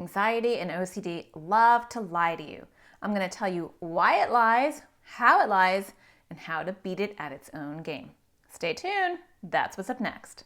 Anxiety and OCD love to lie to you. I'm going to tell you why it lies, and how to beat it at its own game. Stay tuned. That's what's up next.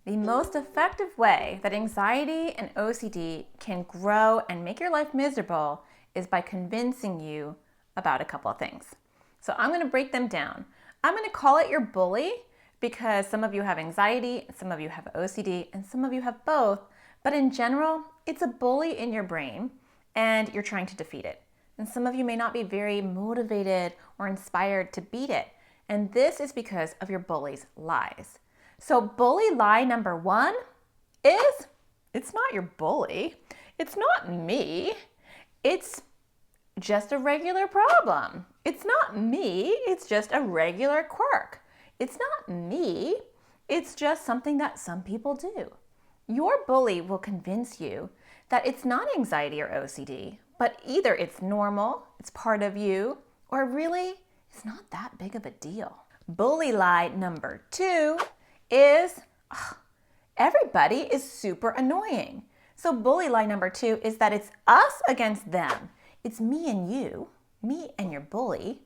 The most effective way that anxiety and OCD can grow and make your life miserable is by convincing you about a couple of things. So I'm going to break them down. I'm going to call it your bully because some of you have anxiety, some of you have OCD, and some of you have both. But in general, it's a bully in your brain and you're trying to defeat it. And some of you may not be very motivated or inspired to beat it. And this is because of your bully's lies. So bully lie number one is, it's not your bully. It's not me. It's just a regular problem. It's not me. It's just a regular quirk. It's not me. It's just something that some people do. Your bully will convince you that it's not anxiety or OCD, but either it's normal, it's part of you, or really, it's not that big of a deal. Bully lie number two is everybody is super annoying. So bully lie number two is that it's us against them. It's me and you, me and your bully,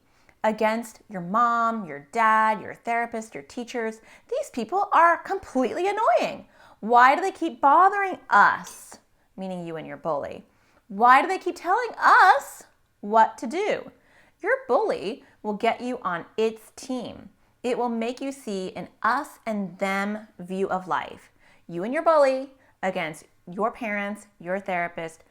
against your mom, your dad, your therapist, your teachers. These people are completely annoying. Why do they keep bothering us, meaning you and your bully? Why do they keep telling us what to do? Your bully will get you on its team. It will make you see an us and them view of life. You and your bully against your parents, your therapist,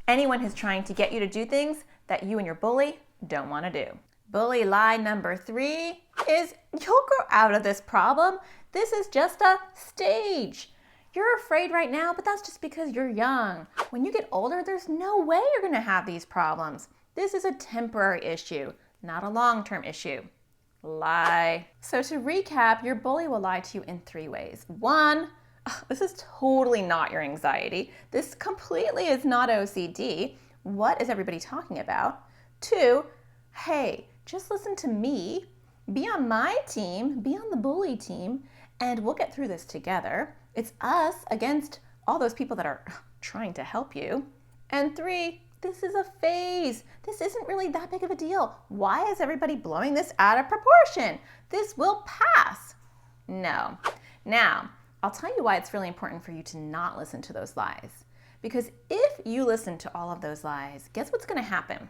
anyone who's trying to get you to do things that you and your bully don't want to do. Bully lie number three is you'll grow out of this problem. This is just a stage. You're afraid right now, but that's just because you're young. When you get older, there's no way you're going to have these problems. This is a temporary issue, not a long-term issue. Lie. So to recap, your bully will lie to you in three ways. One, this is totally not your anxiety. This completely is not OCD. What is everybody talking about? Two, hey, just listen to me. Be on my team, be on the bully team, and we'll get through this together. It's us against all those people that are trying to help you. And three, this is a phase. This isn't really that big of a deal. Why is everybody blowing this out of proportion? This will pass. No. Now, I'll tell you why it's really important for you to not listen to those lies. Because if you listen to all of those lies, guess what's going to happen?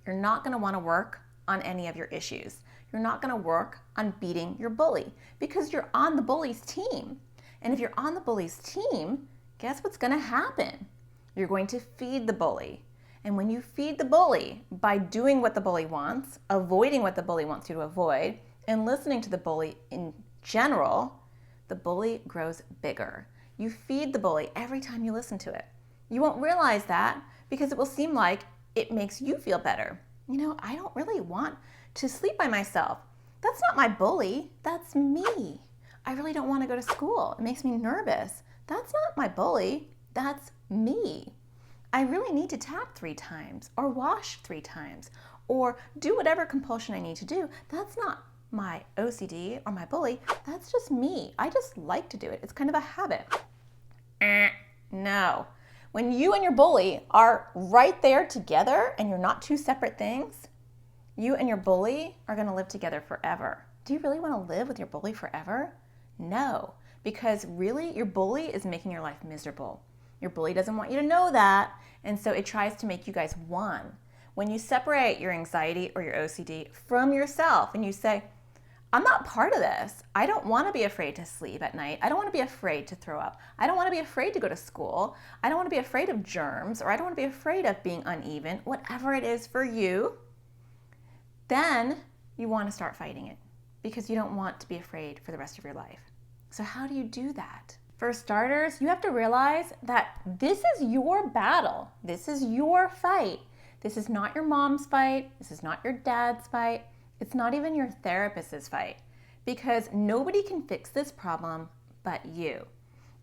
You're not going to want to work on any of your issues. You're not going to work on beating your bully because you're on the bully's team. And if you're on the bully's team, guess what's going to happen? You're going to feed the bully. And when you feed the bully by doing what the bully wants, avoiding what the bully wants you to avoid, and listening to the bully in general, the bully grows bigger. You feed the bully every time you listen to it. You won't realize that because it will seem like it makes you feel better. You know, I don't really want to sleep by myself. That's not my bully, that's me. I really don't want to go to school. It makes me nervous. That's not my bully, that's me. I really need to tap 3 times or wash 3 times or do whatever compulsion I need to do. That's not my OCD or my bully. That's just me. I just like to do it. It's kind of a habit. No. When you and your bully are right there together and you're not 2 separate things, you and your bully are going to live together forever. Do you really want to live with your bully forever? No, because really your bully is making your life miserable. Your bully doesn't want you to know that, and so it tries to make you guys one. When you separate your anxiety or your OCD from yourself and you say, I'm not part of this. I don't want to be afraid to sleep at night. I don't want to be afraid to throw up. I don't want to be afraid to go to school. I don't want to be afraid of germs, or I don't want to be afraid of being uneven, whatever it is for you. Then you want to start fighting it because you don't want to be afraid for the rest of your life. So how do you do that? For starters, you have to realize that this is your battle. This is your fight. This is not your mom's fight. This is not your dad's fight. It's not even your therapist's fight, because nobody can fix this problem but you.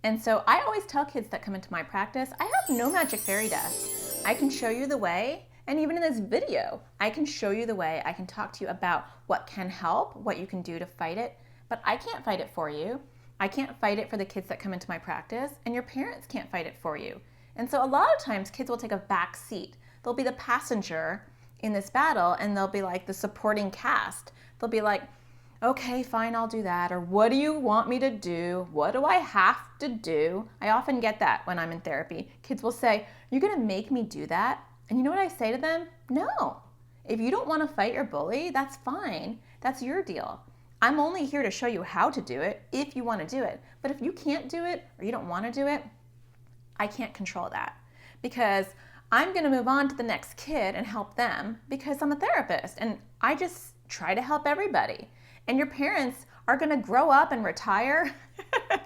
And so I always tell kids that come into my practice, I have no magic fairy dust. I can show you the way, and even in this video, I can show you the way. I can talk to you about what can help, what you can do to fight it, but I can't fight it for you. I can't fight it for the kids that come into my practice, and your parents can't fight it for you. And so a lot of times kids will take a back seat. They'll be the passenger in this battle, and they'll be like the supporting cast. They'll be like, okay, fine, I'll do that. Or what do you want me to do? What do I have to do? I often get that when I'm in therapy. Kids will say, you're gonna make me do that? And you know what I say to them? No. If you don't wanna fight your bully, that's fine. That's your deal. I'm only here to show you how to do it if you wanna do it. But if you can't do it or you don't wanna do it, I can't control that, because I'm gonna move on to the next kid and help them because I'm a therapist and I just try to help everybody. And your parents are gonna grow up and retire.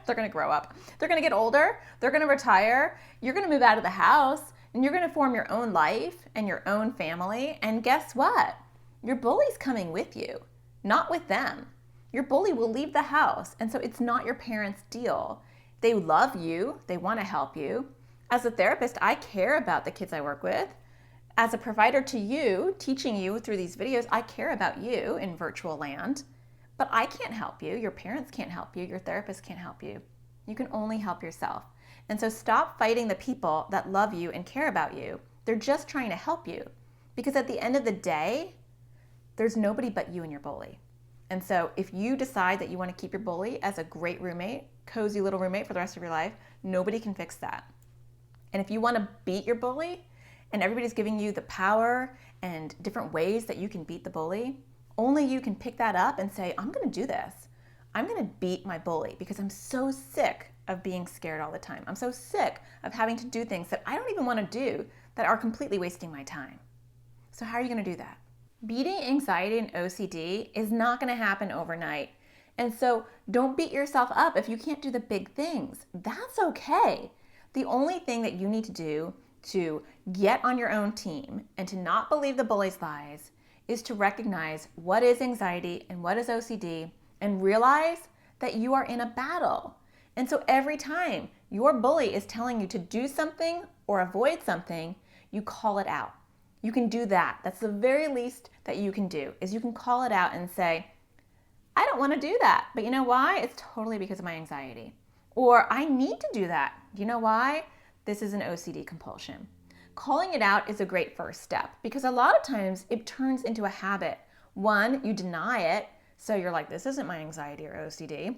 They're gonna grow up. They're gonna get older. They're gonna retire. You're gonna move out of the house and you're gonna form your own life and your own family. And guess what? Your bully's coming with you, not with them. Your bully will leave the house. And so it's not your parents' deal. They love you. They wanna help you. As a therapist, I care about the kids I work with. As a provider to you, teaching you through these videos, I care about you in virtual land. But I can't help you, your parents can't help you, your therapist can't help you. You can only help yourself. And so stop fighting the people that love you and care about you. They're just trying to help you. Because at the end of the day, there's nobody but you and your bully. And so if you decide that you want to keep your bully as a great roommate, cozy little roommate for the rest of your life, nobody can fix that. And if you want to beat your bully, and everybody's giving you the power and different ways that you can beat the bully, only you can pick that up and say, I'm gonna do this. I'm gonna beat my bully because I'm so sick of being scared all the time. I'm so sick of having to do things that I don't even wanna do that are completely wasting my time. So how are you gonna do that? Beating anxiety and OCD is not gonna happen overnight. And so don't beat yourself up if you can't do the big things. That's okay. The only thing that you need to do to get on your own team and to not believe the bully's lies is to recognize what is anxiety and what is OCD and realize that you are in a battle. And so every time your bully is telling you to do something or avoid something, you call it out. You can do that. That's the very least that you can do, is you can call it out and say, I don't want to do that, but you know why? It's totally because of my anxiety. Or I need to do that. You know why? This is an OCD compulsion. Calling it out is a great first step because a lot of times it turns into a habit. One, you deny it, so you're like, this isn't my anxiety or OCD.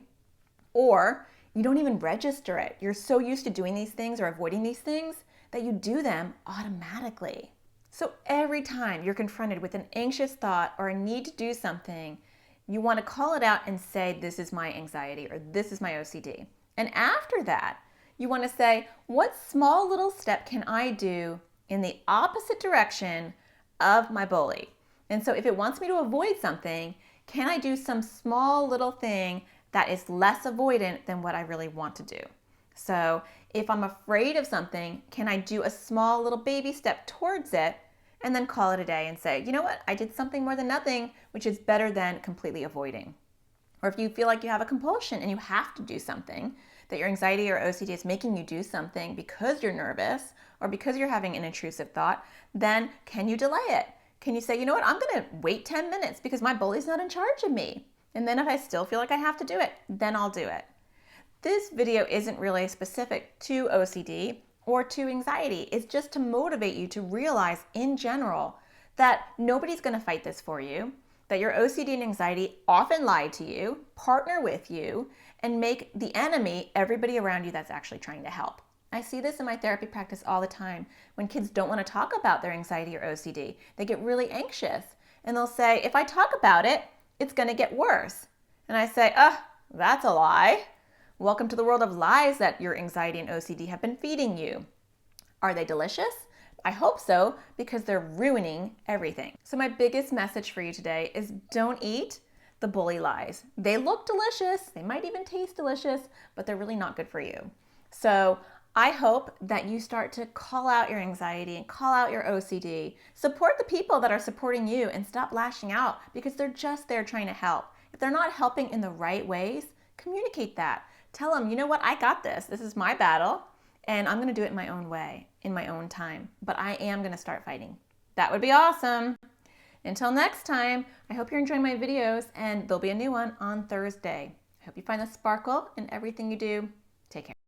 Or you don't even register it. You're so used to doing these things or avoiding these things that you do them automatically. So every time you're confronted with an anxious thought or a need to do something, you want to call it out and say, this is my anxiety or this is my OCD. And after that, you want to say, what small little step can I do in the opposite direction of my bully? And so if it wants me to avoid something, can I do some small little thing that is less avoidant than what I really want to do? So if I'm afraid of something, can I do a small little baby step towards it and then call it a day and say, you know what, I did something more than nothing, which is better than completely avoiding. Or if you feel like you have a compulsion and you have to do something, that your anxiety or OCD is making you do something because you're nervous or because you're having an intrusive thought, then can you delay it? Can you say, you know what, I'm gonna wait 10 minutes because my bully's not in charge of me. And then if I still feel like I have to do it, then I'll do it. This video isn't really specific to OCD or to anxiety. It's just to motivate you to realize in general that nobody's gonna fight this for you, that your OCD and anxiety often lie to you, partner with you, and make the enemy everybody around you that's actually trying to help. I see this in my therapy practice all the time. When kids don't want to talk about their anxiety or OCD, they get really anxious. And they'll say, if I talk about it, it's going to get worse. And I say, that's a lie. Welcome to the world of lies that your anxiety and OCD have been feeding you. Are they delicious? I hope so, because they're ruining everything. So my biggest message for you today is don't eat the bully lies. They look delicious, they might even taste delicious, but they're really not good for you. So I hope that you start to call out your anxiety and call out your OCD. Support the people that are supporting you and stop lashing out because they're just there trying to help. If they're not helping in the right ways, communicate that. Tell them, you know what, I got this. This is my battle. and I'm going to do it in my own way, in my own time. But I am going to start fighting. That would be awesome. Until next time, I hope you're enjoying my videos, and there'll be a new one on Thursday. I hope you find the sparkle in everything you do. Take care.